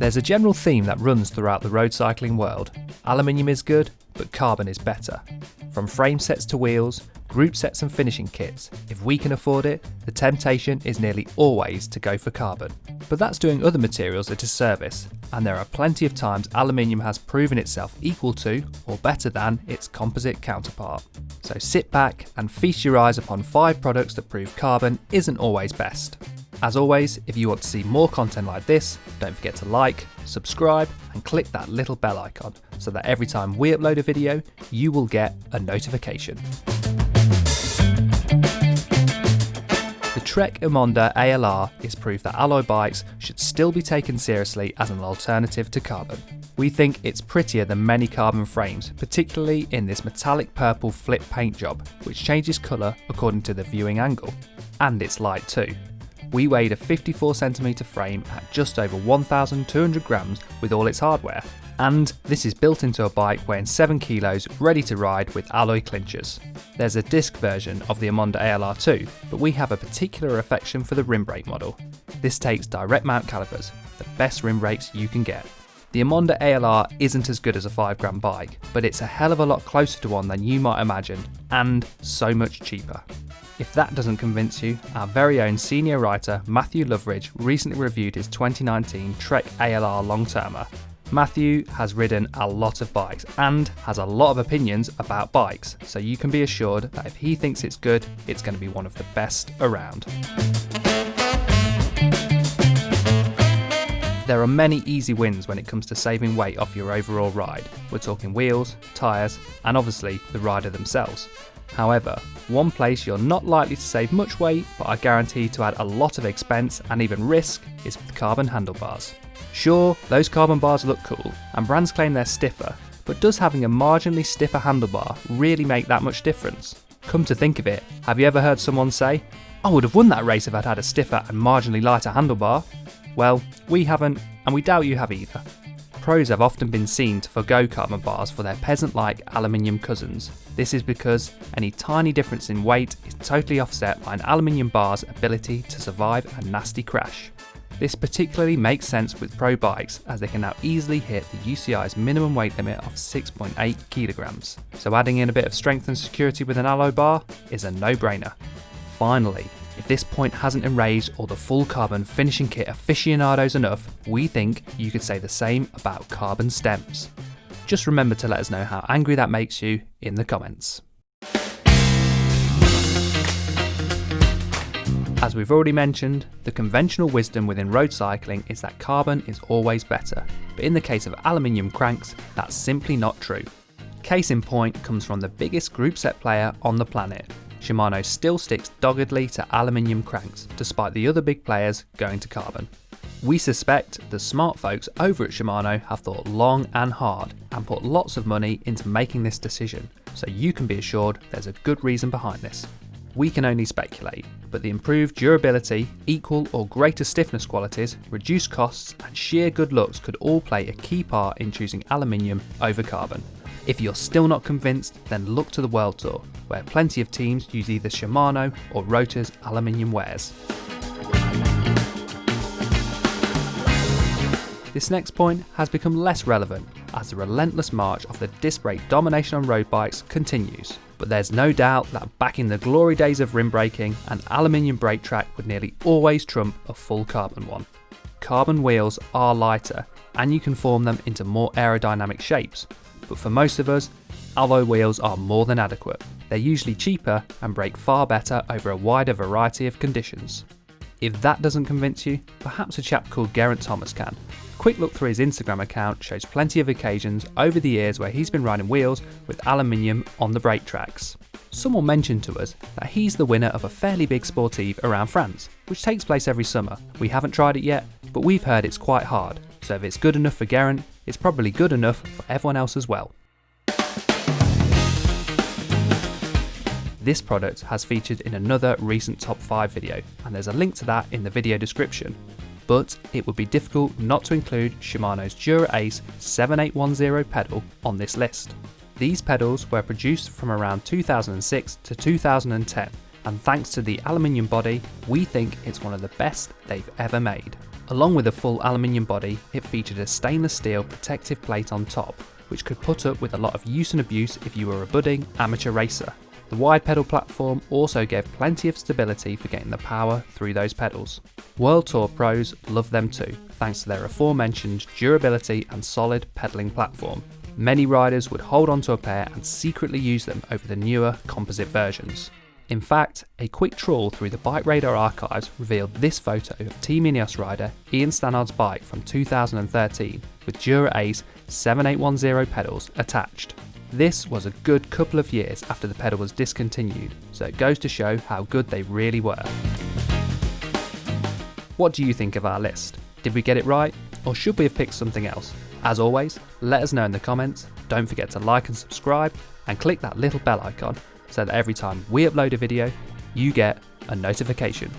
There's a general theme that runs throughout the road cycling world. Aluminium is good, but carbon is better. From frame sets to wheels, group sets and finishing kits, if we can afford it, the temptation is nearly always to go for carbon. But that's doing other materials a disservice, and there are plenty of times aluminium has proven itself equal to, or better than, its composite counterpart. So sit back and feast your eyes upon 5 products that prove carbon isn't always best. As always, if you want to see more content like this, don't forget to like, subscribe and click that little bell icon so that every time we upload a video, you will get a notification. The Trek Emonda ALR is proof that alloy bikes should still be taken seriously as an alternative to carbon. We think it's prettier than many carbon frames, particularly in this metallic purple flip paint job, which changes colour according to the viewing angle. And it's light too. We weighed a 54cm frame at just over 1,200 grams with all its hardware, and this is built into a bike weighing 7 kilos ready to ride with alloy clinchers. There's a disc version of the Emonda ALR too, but we have a particular affection for the rim brake model. This takes direct mount calipers, the best rim brakes you can get. The Emonda ALR isn't as good as a 5 gram bike, but it's a hell of a lot closer to one than you might imagine, and so much cheaper. If that doesn't convince you, our very own senior writer Matthew Loveridge recently reviewed his 2019 Trek ALR long-termer. Matthew has ridden a lot of bikes and has a lot of opinions about bikes, so you can be assured that if he thinks it's good, it's going to be one of the best around. There are many easy wins when it comes to saving weight off your overall ride. We're talking wheels, tyres, and obviously the rider themselves. However, one place you're not likely to save much weight but are guaranteed to add a lot of expense and even risk is with carbon handlebars. Sure, those carbon bars look cool and brands claim they're stiffer, but does having a marginally stiffer handlebar really make that much difference? Come to think of it, have you ever heard someone say, "I would have won that race if I'd had a stiffer and marginally lighter handlebar"? Well, we haven't, and we doubt you have either. Pros have often been seen to forgo carbon bars for their peasant-like aluminium cousins. This is because any tiny difference in weight is totally offset by an aluminium bar's ability to survive a nasty crash. This particularly makes sense with pro bikes as they can now easily hit the UCI's minimum weight limit of 6.8 kilograms. So adding in a bit of strength and security with an alloy bar is a no-brainer. Finally, if this point hasn't enraged all the full carbon finishing kit aficionados enough, we think you could say the same about carbon stems. Just remember to let us know how angry that makes you in the comments. As we've already mentioned, the conventional wisdom within road cycling is that carbon is always better, but in the case of aluminium cranks, that's simply not true. Case in point comes from the biggest group set player on the planet. Shimano still sticks doggedly to aluminium cranks, despite the other big players going to carbon. We suspect the smart folks over at Shimano have thought long and hard and put lots of money into making this decision, so you can be assured there's a good reason behind this. We can only speculate, but the improved durability, equal or greater stiffness qualities, reduced costs and sheer good looks could all play a key part in choosing aluminium over carbon. If you're still not convinced, then look to the World Tour, where plenty of teams use either Shimano or Rotor's aluminium wares. This next point has become less relevant as the relentless march of the disc brake domination on road bikes continues, but there's no doubt that back in the glory days of rim braking, an aluminium brake track would nearly always trump a full carbon one. Carbon wheels are lighter and you can form them into more aerodynamic shapes, but for most of us, alloy wheels are more than adequate. They're usually cheaper and brake far better over a wider variety of conditions. If that doesn't convince you, perhaps a chap called Geraint Thomas can. A quick look through his Instagram account shows plenty of occasions over the years where he's been riding wheels with aluminium on the brake tracks. Someone mentioned to us that he's the winner of a fairly big sportive around France, which takes place every summer. We haven't tried it yet, but we've heard it's quite hard, so if it's good enough for Geraint, it's probably good enough for everyone else as well. This product has featured in another recent top 5 video, and there's a link to that in the video description. But it would be difficult not to include Shimano's Dura Ace 7810 pedal on this list. These pedals were produced from around 2006 to 2010, and thanks to the aluminium body, we think it's one of the best they've ever made. Along with a full aluminium body, it featured a stainless steel protective plate on top, which could put up with a lot of use and abuse if you were a budding amateur racer. The wide pedal platform also gave plenty of stability for getting the power through those pedals. World Tour pros love them too, thanks to their aforementioned durability and solid pedaling platform. Many riders would hold onto a pair and secretly use them over the newer composite versions. In fact, a quick trawl through the BikeRadar archives revealed this photo of Team Ineos rider Ian Stannard's bike from 2013 with Dura Ace 7810 pedals attached. This was a good couple of years after the pedal was discontinued, so it goes to show how good they really were. What do you think of our list? Did we get it right, or should we have picked something else? As always, let us know in the comments, don't forget to like and subscribe, and click that little bell icon so that every time we upload a video, you get a notification.